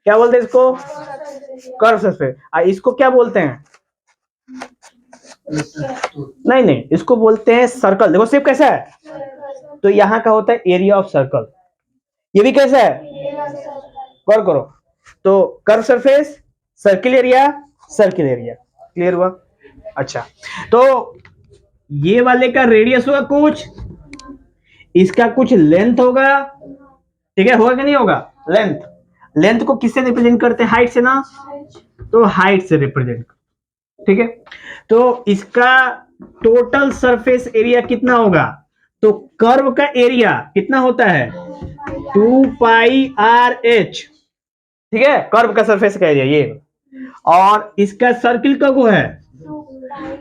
क्या बोलते हैं इसको, कर्व सरफेस। इसको क्या बोलते हैं, नहीं नहीं, इसको बोलते हैं सर्कल। देखो शेप कैसा है, तो यहां का होता है एरिया ऑफ सर्कल। ये भी कैसा है, गौर करो, तो curve surface, circle area, circle area. Clear हुआ? अच्छा, तो ये वाले का रेडियस होगा कुछ, इसका कुछ लेंथ होगा, ठीक है। होगा कि नहीं होगा, लेंथ। लेंथ को किससे रिप्रेजेंट करते हैं, हाइट से ना, तो हाइट से रिप्रेजेंट, ठीक है। तो इसका टोटल सरफेस एरिया कितना होगा, तो कर्व का एरिया कितना होता है 2 पाई आर एच, ठीक है। कर्व का सरफेस का एरिया ये, और इसका सर्किल का वो है,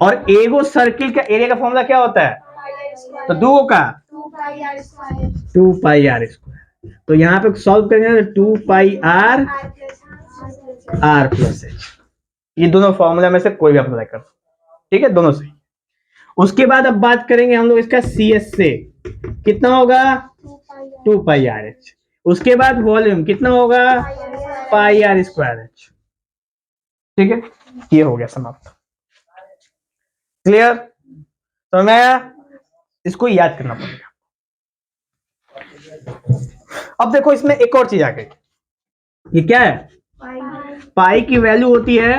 और एगो सर्किल का एरिया का फॉर्मूला क्या होता है, तो दो का 2 पाई आर स्क्वायर। तो यहां पे सॉल्व करेंगे तो 2 पाई आर आर प्लस एच। ये दोनों फॉर्मूला में से कोई भी अप्लाई कर, ठीक है, दोनों सही। उसके बाद अब बात करेंगे हम लोग इसका सी एस से, कितना होगा 2 पाई आर एच। उसके बाद वॉल्यूम कितना होगा पाई आर स्क्वायर एच, ठीक है। ये हो गया समाप्त। क्लियर? तो मैं इसको याद करना पड़ेगा। अब देखो इसमें एक और चीज आ गई, ये क्या है, पाई की वैल्यू होती है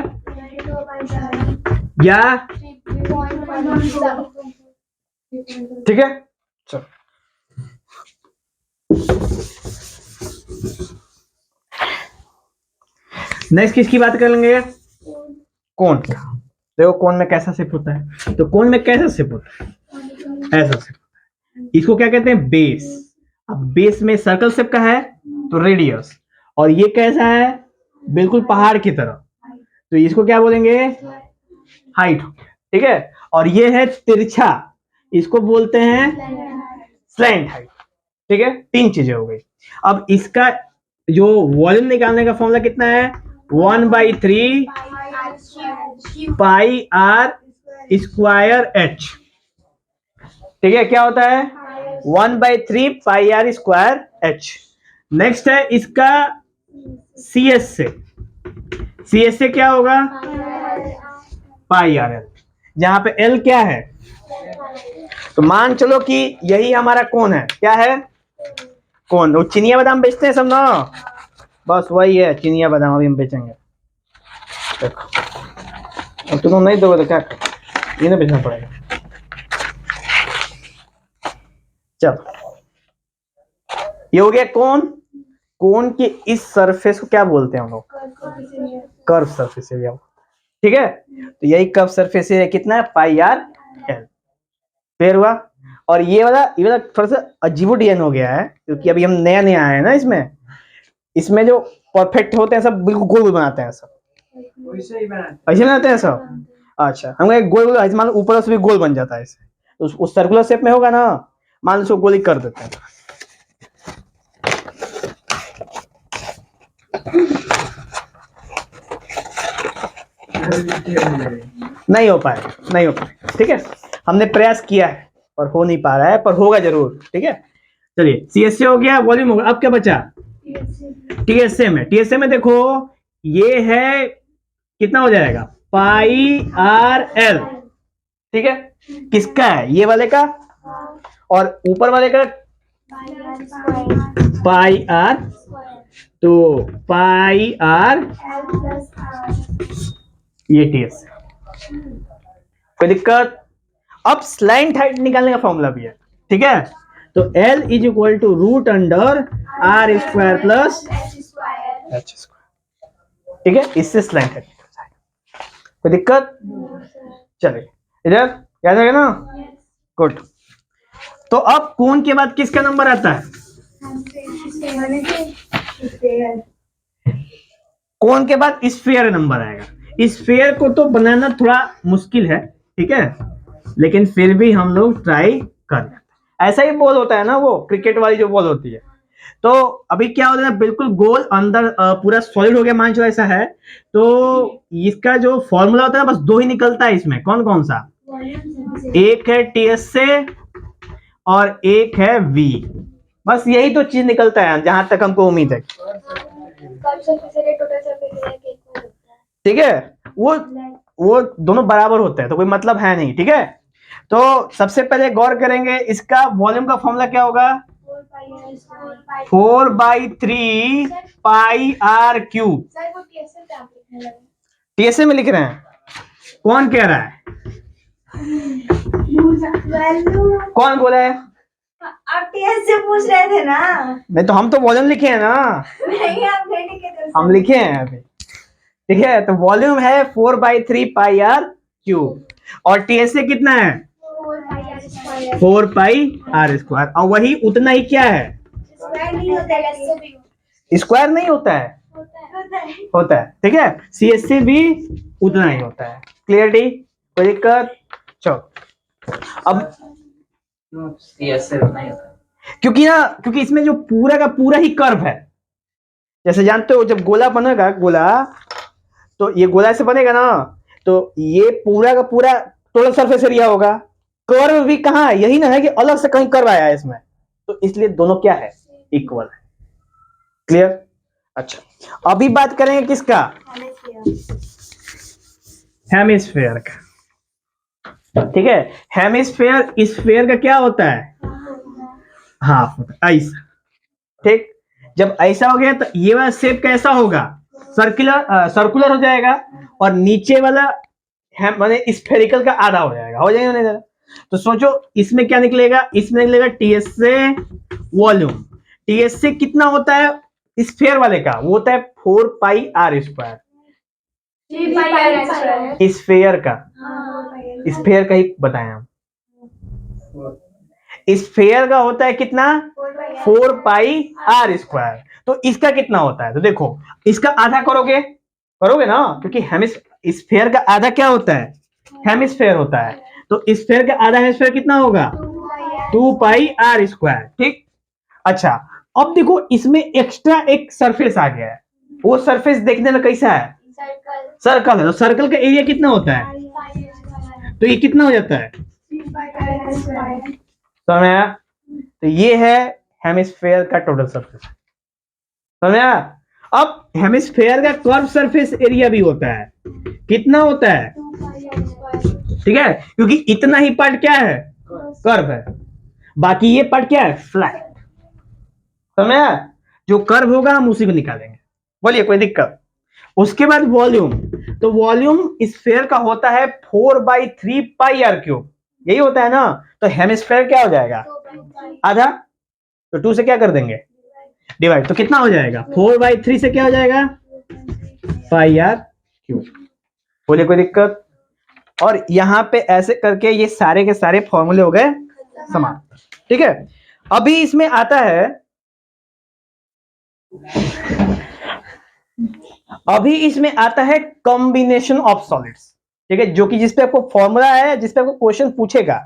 या, ठीक है। चलो नेक्स्ट किसकी बात कर लेंगे, कोण का। देखो कोण में कैसा शेप होता है, तो कोण में कैसा शेप होता है, ऐसा शेप होता है। इसको क्या कहते हैं, बेस। अब बेस में सर्कल शेप का है तो रेडियस, और ये कैसा है बिल्कुल पहाड़ की तरह, तो इसको क्या बोलेंगे, हाइट, ठीक है। और ये है तिरछा, इसको बोलते हैं स्लैंट हाइट, ठीक है। तीन चीजें हो गई। अब इसका जो वॉल्यूम निकालने का फॉर्मूला कितना है 1/3 पाई आर स्क्वायर एच, ठीक है। क्या होता है 1/3 पाई आर स्क्वायर एच। नेक्स्ट है इसका सी एस से, सी एस से क्या होगा पाई आर एल, जहां पे एल क्या है, तो मान चलो कि यही हमारा कोण है, क्या है कोण। वो चिनिया बादाम बेचते हैं सब ना, बस वही है चिनिया बादाम, अभी हम बेचेंगे। देखो अब तुम नहीं दोगे तो क्या, ये ना बेचना पड़ेगा। चलो ये हो गया कोण। कोण के इस सरफेस को क्या बोलते हैं हम लोग, कर्व सरफेस एरिया, ठीक है। तो यही कर्व सरफेस एरिया कितना है पाई आर एल। क्लियर हुआ? और ये वाला थोड़ा सा अजीबो डिजाइन हो गया है, क्योंकि अभी हम नया नया आए हैं ना इसमें। इसमें जो परफेक्ट होते हैं सब बिल्कुल गोल गोल बनाते हैं, सब ऐसे बनाते हैं सब। अच्छा हम गोल गोल, मान लो ऊपर से भी गोल बन जाता है ऐसे, तो उस सर्कुलर शेप में होगा ना, मान लो उसको गोली कर देते हैं। नहीं हो पाए, नहीं हो पाए, ठीक है। हमने प्रयास किया है और हो नहीं पा रहा है, पर होगा जरूर, ठीक है। चलिए CSA हो गया, वॉल्यूम हो गया, अब क्या बचा? TSM है। TSM में देखो ये है कितना हो जाएगा? पाई आर एल, ठीक है। किसका है? ये वाले का, और ऊपर वाले का पाई आर, तो पाई आर ये TS। कोई दिक्कत? अब स्लैंट हाइट निकालने का फॉर्मूला भी है, ठीक है। तो L is equal to root under R square plus H square, ठीक है। इससे स्लैंट हाइट निकल जाएगा। कोई दिक्कत? चलिए इधर याद रहे ना, गुड। तो अब कोण के बाद किसका नंबर आता है? कोण के बाद स्फीयर नंबर आएगा। स्फीयर को तो बनाना थोड़ा मुश्किल है, ठीक है, लेकिन फिर भी हम लोग ट्राई कर लेते हैं। ऐसा ही बॉल होता है ना, वो क्रिकेट वाली जो बॉल होती है। तो अभी क्या होता है, बिल्कुल गोल अंदर पूरा सॉलिड हो गया, मान लो ऐसा है। तो इसका जो फॉर्मूला होता है बस दो ही निकलता है इसमें। कौन कौन सा? एक है TSA और एक है V। बस यही तो चीज निकलता है जहां तक हमको उम्मीद है, ठीक है। वो दोनों बराबर होते हैं, तो कोई मतलब है नहीं, ठीक है। तो सबसे पहले गौर करेंगे, इसका वॉल्यूम का फॉर्मूला क्या होगा? 4/3 पाई आर क्यूब। TSA में लिख रहे हैं? कौन कह रहा है? कौन बोला है? आप TSA पूछ रहे थे ना? नहीं तो हम तो वॉल्यूम लिखे हैं ना। नहीं, आप नहीं लिखे थे। हम लिखे हैं अभी, ठीक है। तो वॉल्यूम है 4/3 पाई आर क्यूब, और TSA कितना है? 4 पाई आर स्क्वायर, और वही उतना ही क्या है? स्क्वायर नहीं होता है। स्क्वायर नहीं होता है, होता है, ठीक है। CSA भी उतना ही होता है। क्लियरिटी? कोई दिक्कत? चलो अब क्योंकि इसमें जो पूरा का पूरा ही कर्व है, जैसे जानते हो जब गोला बनेगा, गोला तो ये गोला से बनेगा ना, तो ये पूरा का पूरा टोटल सरफेस एरिया होगा। कर्व भी कहाँ है? यही ना है कि अलग से कहीं कर्व आया है इसमें, तो इसलिए दोनों क्या है? इक्वल है। क्लियर? अच्छा, अभी बात करेंगे किसका? हेमिस्फेयर का, ठीक है। हेमिस्फेयर स्फेयर का क्या होता है? हाफ होता है, ऐसा, ठीक। जब ऐसा हो गया तो ये वाला शेप कैसा होगा? सर्कुलर हो जाएगा, और नीचे वाला माने स्फेरिकल का आधा हो जाएगा, हो जाएगा नहीं? तो सोचो इसमें क्या निकलेगा? इसमें निकलेगा TSA वॉल्यूम। TSA कितना होता है स्फेयर वाले का? वो होता है 4 पाई आर स्क्वायर। स्फेयर का, स्फेयर का ही बताया हम। स्फेयर का होता है कितना? 4 पाई आर स्क्वायर। तो इसका कितना होता है? तो देखो इसका आधा करोगे ना, क्योंकि स्फेयर का आधा क्या होता है? हेमिस्फेयर होता है। तो स्फेयर का आधा हेमिस्फेयर कितना होगा? 2 पाई आर स्क्वायर, ठीक। अच्छा, अब देखो इसमें एक्स्ट्रा एक सरफेस आ गया है। वो सरफेस देखने में कैसा है? सर्कल है। तो सर्कल का एरिया कितना होता है? तो ये कितना हो जाता है? समझ आया? तो ये है हेमिस्फेयर का टोटल सरफेस, समझ आया? अब हेमिस्फेयर का कर्व सरफेस एरिया भी होता है। कितना होता है? ठीक है, क्योंकि इतना ही पार्ट क्या है? कर्व है, बाकी ये पार्ट क्या है? फ्लैट। समझ आया? जो कर्व होगा हम उसी को निकालेंगे। बोलिए, कोई दिक्कत? उसके बाद वॉल्यूम। तो वॉल्यूम स्फेयर का होता है 4/3 पाई आर क्यूब, यही होता है ना। तो हेमिस्फेयर क्या हो जाएगा? आधा। तो 2 से क्या कर देंगे? डिवाइड। तो कितना हो जाएगा? 4/3 से क्या हो जाएगा? पाई आर क्यूब। बोलिए, कोई दिक्कत? और यहां पे ऐसे करके ये सारे के सारे फॉर्मूले हो गए समान, ठीक है। अभी इसमें आता है, कॉम्बिनेशन ऑफ सॉलिड्स, ठीक है, जो कि जिसपे आपको फॉर्मूला है, जिसपे आपको क्वेश्चन पूछेगा।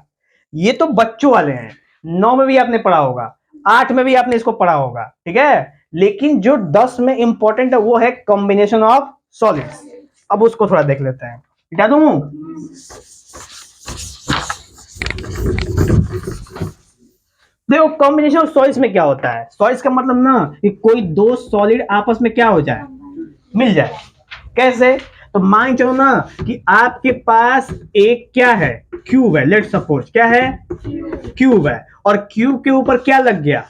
ये तो बच्चों वाले हैं, 9 में भी आपने पढ़ा होगा, 8 में भी आपने इसको पढ़ा होगा, ठीक है। लेकिन जो 10 में इंपॉर्टेंट है वो है कॉम्बिनेशन ऑफ सॉलिड्स। अब उसको थोड़ा देख लेते हैं। क्या दूं? देखो कॉम्बिनेशन ऑफ सॉलिड्स में क्या होता है, सॉलिड्स का मतलब ना कि कोई दो सॉलिड आपस में क्या हो जाए, मिल जाए। कैसे? तो मान चलो ना कि आपके पास एक क्या है, क्यूब है, लेट सपोज क्या है, क्यूब है, और क्यूब के ऊपर क्या लग गया,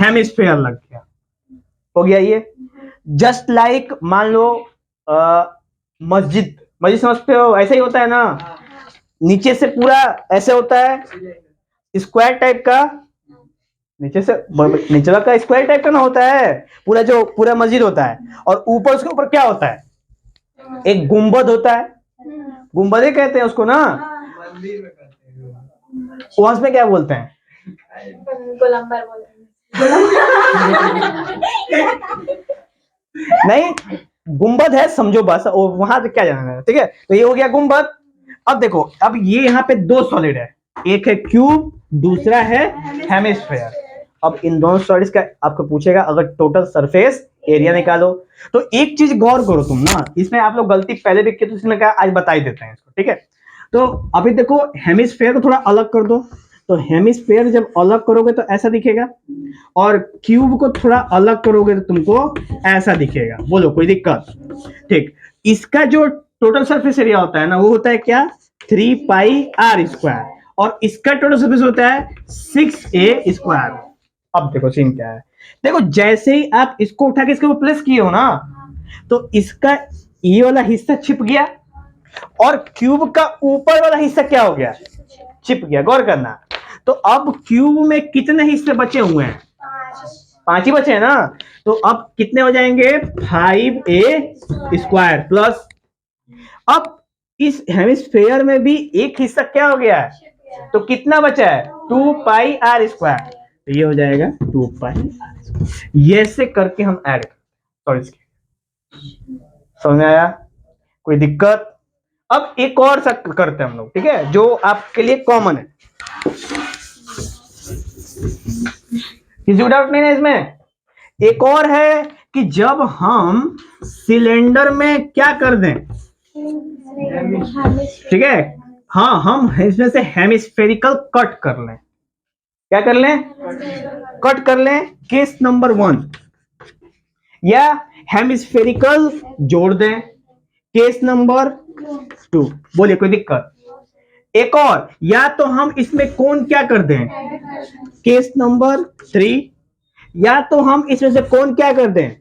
हेमिस्फीयर लग गया, हो गया ये। जस्ट लाइक मान लो मस्जिद, मस्जिद समझते हो, ऐसा ही होता है ना, नीचे से पूरा ऐसे होता है स्क्वायर टाइप का, नीचे से नीचे का स्क्वायर टाइप का ना होता है पूरा, जो पूरा मस्जिद होता है, और ऊपर उसके ऊपर क्या होता है, एक गुंबद होता है, गुंबद ही कहते हैं उसको ना, वहां में क्या बोलते हैं, गोलंबर बोलते हैं। नहीं गुंबद है समझो बस, वहां से क्या जाना है, ठीक है। तो ये हो गया गुंबद। अब देखो, अब ये यहाँ पे दो सॉलिड है, एक है क्यूब, दूसरा है हेमिस्फीयर। अब इन दोनों सॉलिड्स का आपको पूछेगा अगर टोटल सरफेस एरिया निकालो, तो एक चीज गौर करो तुम ना, इसमें आप लोग गलती पहले भी की, तो इसमें क्या आज बता ही देते हैं इसको, ठीक है। तो अभी देखो हेमिस्फीयर को थोड़ा अलग कर दो, तो हेमिस्फीयर जब अलग करोगे तो ऐसा दिखेगा, और क्यूब को थोड़ा अलग करोगे तो तुमको ऐसा दिखेगा। बोलो कोई दिक्कत? ठीक, इसका जो टोटल सरफेस एरिया होता है ना, वो होता है क्या, 3πr², और इसका टोटल सरफेस होता है 6a²। अब देखो सीन क्या है, देखो जैसे ही आप इसको उठा के इसके ऊपर प्लेस किए हो ना, तो इसका ये वाला हिस्सा छिप गया, और क्यूब का ऊपर वाला हिस्सा क्या हो गया, छिप गया। गौर करना, तो अब क्यूब में कितने हिस्से बचे हुए हैं, 5 ही बचे हैं ना, तो अब कितने हो जाएंगे, 5a² प्लस, अब इस हेमिस्फीयर में भी एक हिस्सा क्या हो गया है, तो कितना बचा है, 2πr², तो ये हो जाएगा 2πr²। ये से करके हम ऐड, सॉरी समझ में आया, कोई दिक्कत? अब एक और सा करते हैं हम लोग, ठीक है, जो आपके लिए कॉमन है, किसी को डाउट नहीं है इसमें। एक और है कि जब हम सिलेंडर में क्या कर दें, ठीक है, हाँ हम इसमें से हेमिस्फेरिकल कट कर लें, क्या कर लें, कट कर लें, केस नंबर 1, या हेमिस्फेरिकल जोड़ दें, केस नंबर 2। बोलिए कोई दिक्कत? एक और, या तो हम इसमें कौन क्या कर दें, केस नंबर 3, या तो हम इसमें से कौन क्या कर दें,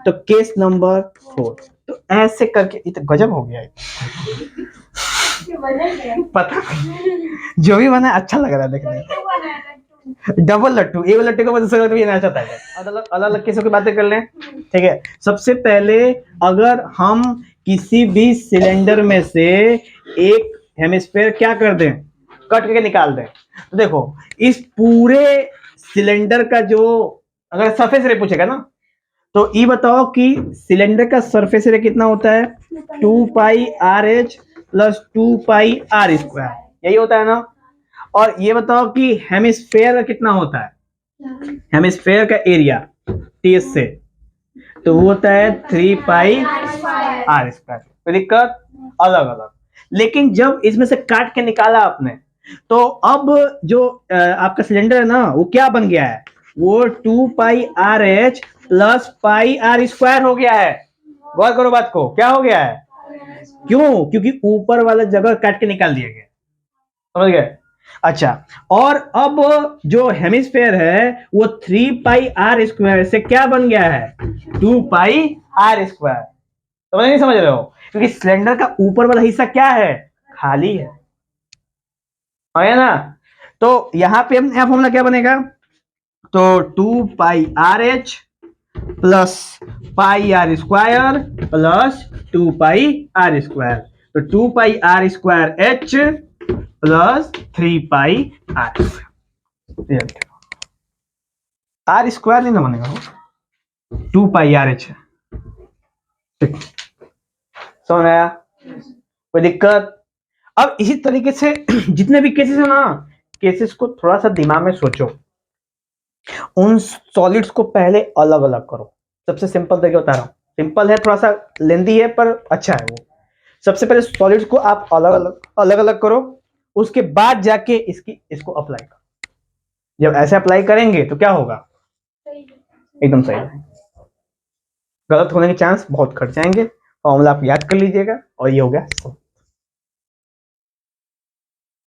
तो केस नंबर 4। तो ऐसे करके, ये तो गजब हो गया है। पता नहीं, जो भी बना अच्छा लग रहा है देखने में। डबल लट्टू, एक लट्टू को मतलब ये ना चाहता है, अलग अलग केसों की बातें कर लें, ठीक है। सबसे पहले अगर हम किसी भी सिलेंडर में से एक हेमिस्फीयर क्या कर दें, कट करके निकाल दें, तो देखो इस पूरे सिलेंडर का जो अगर सरफेस एरिया पूछेगा ना, तो ये बताओ कि सिलेंडर का सरफेस एरिया कितना होता है, 2πrh प्लस 2πr², यही होता है ना। और ये बताओ कि हेमिस्फीयर का कितना होता है, हेमिस्फीयर का एरिया टीएस से, तो वो होता है 3πr²। कोई दिक्कत? अलग अलग। लेकिन जब इसमें से काट के निकाला आपने, तो अब जो आपका सिलेंडर है ना, वो क्या बन गया है, वो 2πrh प्लस πr² हो गया है। गौर करो बात को, क्या हो गया है, क्यों, क्योंकि ऊपर वाला जगह काट के निकाल दिया गया, समझ गए? अच्छा, और अब जो हेमिस्फीयर है वो 3πr² से क्या बन गया है, 2πr²। समझ नहीं समझ रहे हो, क्योंकि सिलेंडर का ऊपर वाला हिस्सा क्या है, खाली है ना। तो यहां पे हम फॉर्मूला क्या बनेगा, तो 2πrh plus πr² plus 2πr², तो 2πr²h प्लस 3πr²। r² नहीं ना बनेगा, 2πrh है, ठीक, समझ आया, कोई दिक्कत? अब इसी तरीके से जितने भी केसेस है ना, केसेस को थोड़ा सा दिमाग में सोचो, उन सॉलिड्स को पहले अलग अलग करो। सबसे सिंपल तरीके बता रहा हूं, सिंपल है, थोड़ा सा लेंदी है पर अच्छा है वो। सबसे पहले सॉलिड्स को आप अलग अलग करो, उसके बाद जाके इसको अप्लाई करो। जब ऐसे अप्लाई करेंगे तो क्या होगा, सही है। एकदम सही है। गलत होने के चांस बहुत घट जाएंगे। फॉर्मूला आप याद कर लीजिएगा और ये हो गया सब।